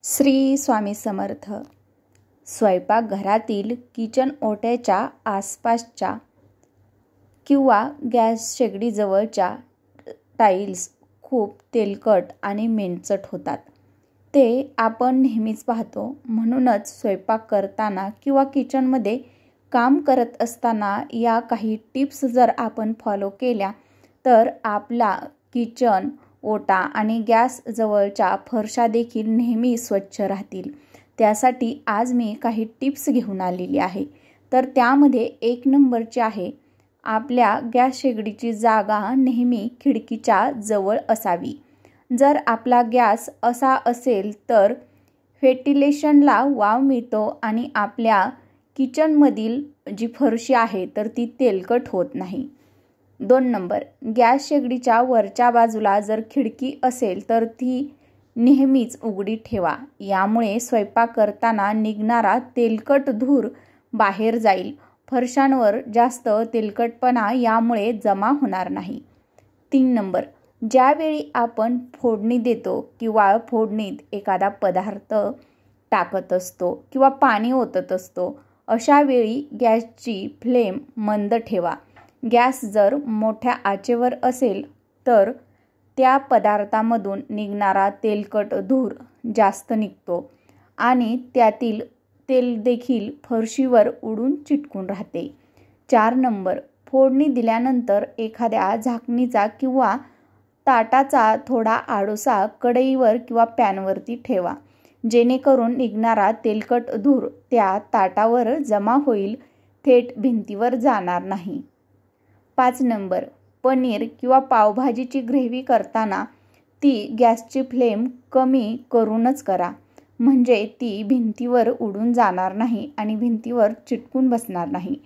श्री स्वामी समर्थ. स्वयंपाकघरातील किचन ओट्याच्या आसपासच्या किंवा गॅस शेगडीजवळच्या टाईल्स खूप तेलकट आणि मेणचट होतात. ते आपण नेहमीच पाहतो. म्हणूनच स्वयंपाक करताना किंवा किचनमध्ये काम करत असताना या काही टिप्स जर आपण फॉलो केल्या तर आपला किचन ओटा आणि गॅस जवळच्या फरशा देखील नेहमी स्वच्छ राहतील. त्यासाठी आज मी काही टिप्स घेऊन आलेली आहे. तर त्यामध्ये 1 नंबरची आहे, आपल्या गॅस शेगडीची जागा नेहमी खिडकीच्या जवळ असावी. जर आपला गॅस असा असेल तर व्हेंटिलेशनला वाव मिळतो आणि आपल्या किचनमधील जी फरशी आहे तर ती तेलकट होत नाही. 2 नंबर, गॅस शेगडीच्या वरच्या बाजूला जर खिडकी असेल तर ती नेहमीच उघडी ठेवा. यामुळे स्वयंपाक करताना निघणारा तेलकट धूर बाहेर जाईल. फरशांवर जास्त तेलकटपणा यामुळे जमा होणार नाही. 3 नंबर, ज्यावेळी आपण फोडणी देतो किंवा फोडणीत एखादा पदार्थ टाकत असतो किंवा पाणी ओतत असतो, अशा वेळी गॅसची फ्लेम मंद ठेवा. गॅस जर मोठ्या आचेवर असेल तर त्या पदार्थामधून निघणारा तेलकट धूर जास्त निघतो आणि त्यातील तेल देखील फरशीवर उडून चिटकून राहते. 4 नंबर, फोडणी दिल्यानंतर एखाद्या झाकणीचा किंवा ताटाचा थोडा आडोसा कढईवर किंवा पॅनवरती ठेवा, जेणेकरून निघणारा तेलकट धूर त्या ताटावर जमा होईल, थेट भिंतीवर जाणार नाही. 5 नंबर, पनीर किंवा पावभाजीची ग्रेव्ही करताना ती गॅसची फ्लेम कमी करूनच करा, म्हणजे ती भिंतीवर उडून जाणार नाही आणि भिंतीवर चिटकून बसणार नाही.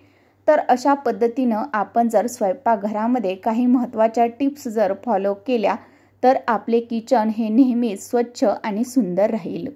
तर अशा पद्धतीनं आपण जर स्वयंपाकघरामध्ये काही महत्त्वाच्या टिप्स जर फॉलो केल्या तर आपले किचन हे नेहमीच स्वच्छ आणि सुंदर राहील.